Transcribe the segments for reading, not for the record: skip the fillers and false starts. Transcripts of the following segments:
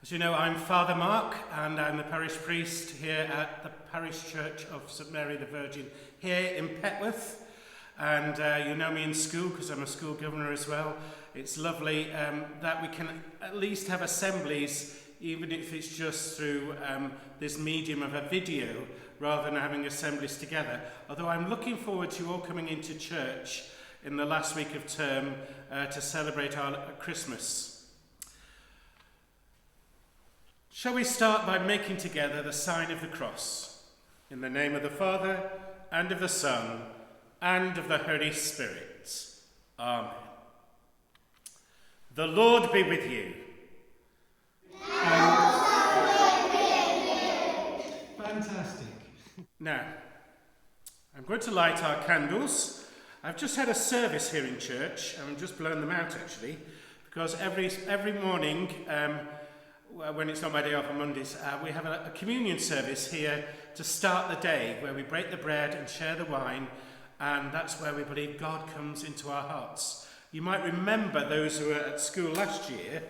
As you know, I'm Father Mark, and I'm the parish priest here at the Parish Church of St Mary the Virgin here in Petworth. And you know me in school because I'm a school governor as well. It's lovely that we can at least have assemblies, even if it's just through this medium of a video, rather than having assemblies together. Although I'm looking forward to you all coming into church in the last week of term to celebrate our Christmas. Shall we start by making together the sign of the cross? In the name of the Father, and of the Son, and of the Holy Spirit. Amen. The Lord be with you. And also with you. Fantastic. Now, I'm going to light our candles. I've just had a service here in church, and I've just blown them out actually, because every morning, when it's not my day off on Mondays, we have a communion service here to start the day where we break the bread and share the wine, and that's where we believe God comes into our hearts. You might remember, those who were at school last year,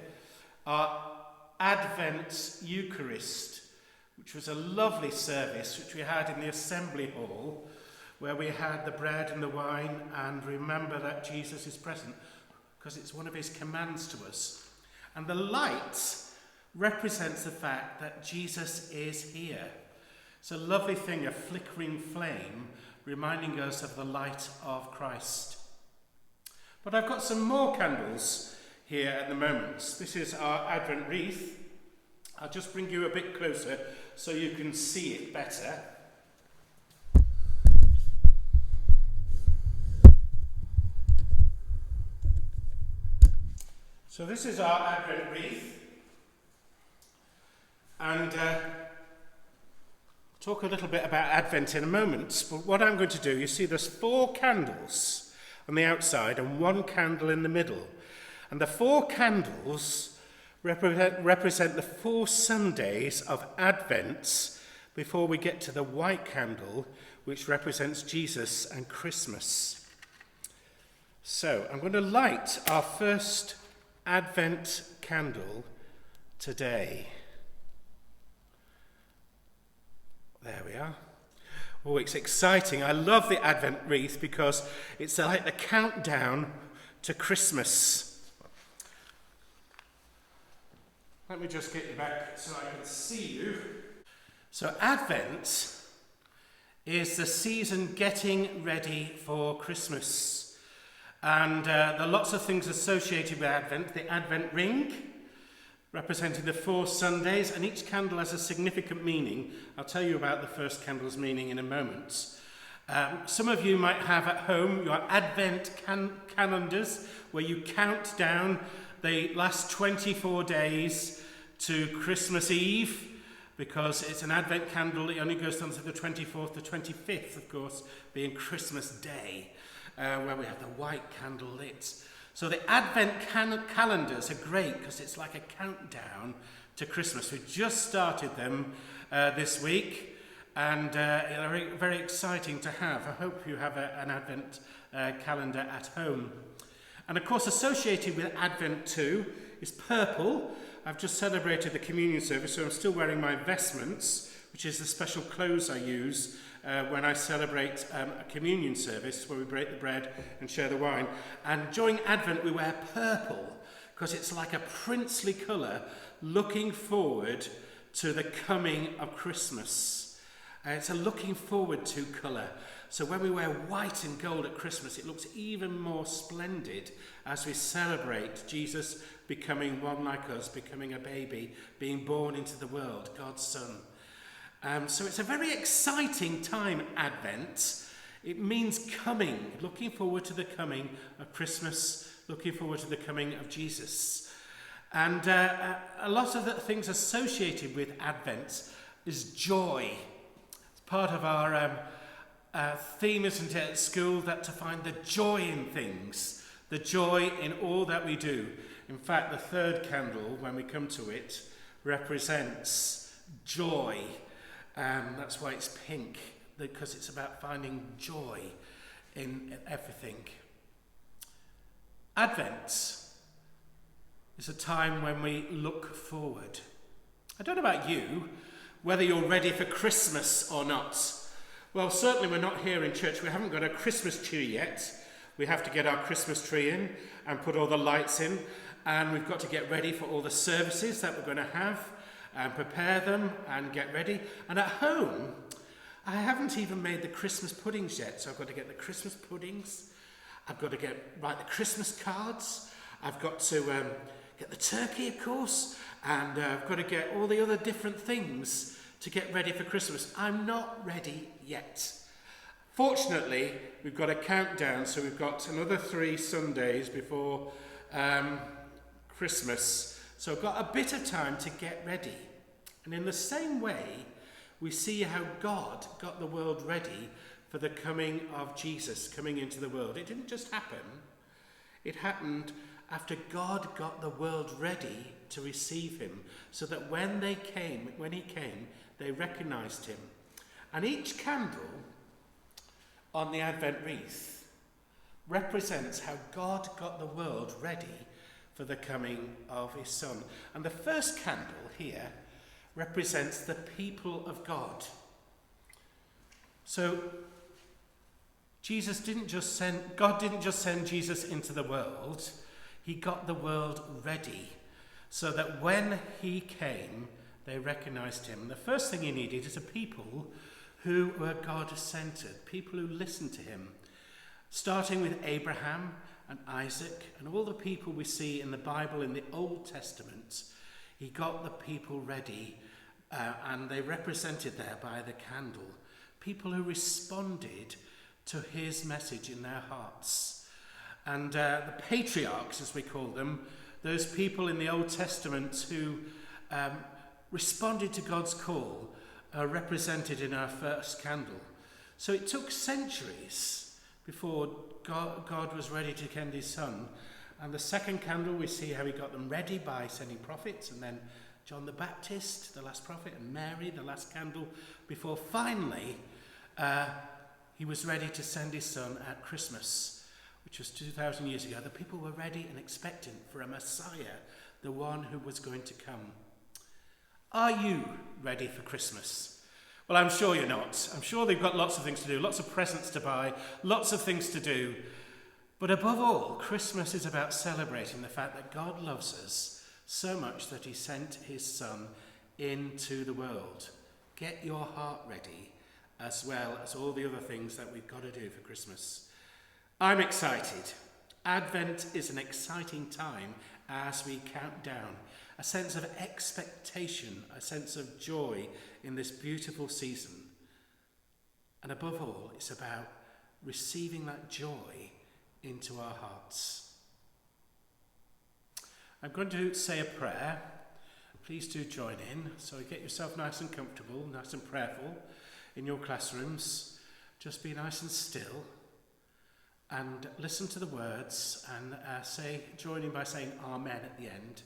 our Advent Eucharist, which was a lovely service which we had in the assembly hall, where we had the bread and the wine and remember that Jesus is present, because it's one of his commands to us. And the light represents the fact that Jesus is here. It's a lovely thing, a flickering flame, reminding us of the light of Christ. But I've got some more candles here at the moment. This is our Advent wreath. I'll just bring you a bit closer so you can see it better. So this is our Advent wreath. And talk a little bit about Advent in a moment, but what I'm going to do, you see there's 4 candles on the outside and 1 candle in the middle. And the 4 candles represent the 4 Sundays of Advent before we get to the white candle, which represents Jesus and Christmas. So I'm going to light our first Advent candle today. There we are. Oh, it's exciting. I love the Advent wreath because it's like the countdown to Christmas. Let me just get you back so I can see you. So Advent is the season getting ready for Christmas. And there are lots of things associated with Advent. The Advent ring, representing the 4 Sundays, and each candle has a significant meaning. I'll tell you about the first candle's meaning in a moment. Some of you might have at home your Advent calendars, where you count down the last 24 days to Christmas Eve, because it's an Advent candle. It only goes down to the 24th, the 25th, of course, being Christmas Day, where we have the white candle lit. So the Advent calendars are great because it's like a countdown to Christmas. We just started them this week, and they're very, very exciting to have. I hope you have an Advent calendar at home. And of course, associated with Advent too is purple. I've just celebrated the communion service, so I'm still wearing my vestments, which is the special clothes I use when I celebrate a communion service where we break the bread and share the wine. And during Advent we wear purple because it's like a princely colour looking forward to the coming of Christmas. It's a looking forward to colour. So when we wear white and gold at Christmas, it looks even more splendid as we celebrate Jesus becoming one like us, becoming a baby, being born into the world, God's Son. So it's a very exciting time, Advent. It means coming, looking forward to the coming of Christmas, looking forward to the coming of Jesus. And a lot of the things associated with Advent is joy. It's part of our theme, isn't it, at school, that to find the joy in things, the joy in all that we do. In fact, the 3rd candle, when we come to it, represents joy. That's why it's pink, because it's about finding joy in everything. Advent is a time when we look forward. I don't know about you, whether you're ready for Christmas or not. Well, certainly we're not here in church. We haven't got a Christmas tree yet. We have to get our Christmas tree in and put all the lights in. And we've got to get ready for all the services that we're going to have and prepare them and get ready. And at home, I haven't even made the Christmas puddings yet. So I've got to get the Christmas puddings. I've got to write the Christmas cards. I've got to get the turkey, of course. And I've got to get all the other different things to get ready for Christmas. I'm not ready yet. Fortunately, we've got a countdown, so we've got another 3 Sundays before Christmas. So I've got a bit of time to get ready. And in the same way, we see how God got the world ready for the coming of Jesus, coming into the world. It didn't just happen. It happened after God got the world ready to receive him, so that when he came, they recognized him. And each candle on the Advent wreath represents how God got the world ready for the coming of his Son. And the first candle here represents the people of God. So God didn't just send Jesus into the world, he got the world ready so that when he came, they recognized him. And the first thing he needed is a people who were God-centered, people who listened to him, starting with Abraham and Isaac and all the people we see in the Bible in the Old Testament. He got the people ready, and they represented there by the candle, people who responded to his message in their hearts. And the patriarchs, as we call them, those people in the Old Testament who responded to God's call, are represented in our first candle. So it took centuries before God was ready to send his Son. And the second candle, we see how he got them ready by sending prophets, and then John the Baptist, the last prophet, and Mary, the last candle, before finally he was ready to send his Son at Christmas, which was 2,000 years ago. The people were ready and expectant for a Messiah, the one who was going to come. Are you ready for Christmas? Well, I'm sure you're not. I'm sure they've got lots of things to do, lots of presents to buy, lots of things to do. But above all, Christmas is about celebrating the fact that God loves us so much that he sent his Son into the world. Get your heart ready, as well as all the other things that we've got to do for Christmas. I'm excited. Advent is an exciting time as we count down. A sense of expectation, a sense of joy in this beautiful season. And above all, it's about receiving that joy into our hearts. I'm going to say a prayer. Please do join in. So get yourself nice and comfortable, nice and prayerful in your classrooms. Just be nice and still and listen to the words and join in by saying Amen at the end.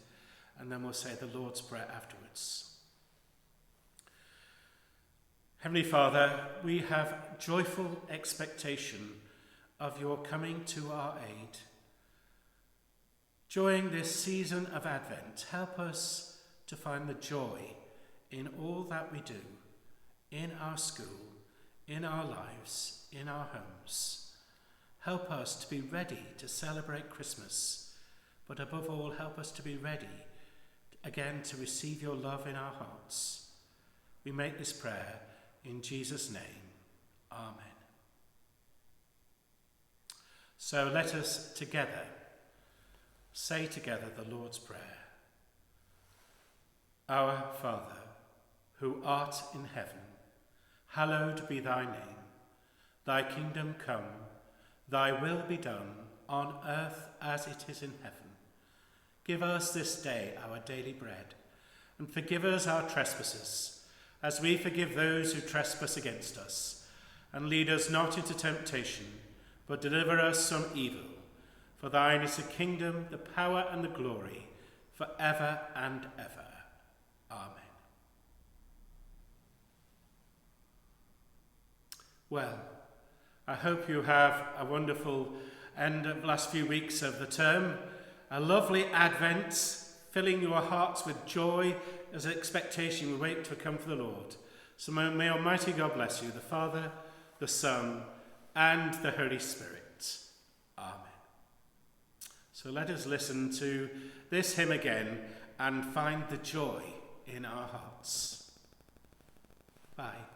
And then we'll say the Lord's Prayer afterwards. Heavenly Father, we have joyful expectation of your coming to our aid. During this season of Advent, help us to find the joy in all that we do, in our school, in our lives, in our homes. Help us to be ready to celebrate Christmas, but above all, help us to be ready again to receive your love in our hearts. We make this prayer in Jesus' name. Amen. So let us together say together the Lord's Prayer. Our Father, who art in heaven, hallowed be thy name. Thy kingdom come, thy will be done, on earth as it is in heaven. Give us this day our daily bread, and forgive us our trespasses, as we forgive those who trespass against us. And lead us not into temptation, but deliver us from evil. For thine is the kingdom, the power, and the glory, for ever and ever. Amen. Well, I hope you have a wonderful end of last few weeks of the term, a lovely Advent filling your hearts with joy as expectation we wait to come for the Lord. So may Almighty God bless you, the Father, the Son, and the Holy Spirit. Amen. So let us listen to this hymn again and find the joy in our hearts. Bye.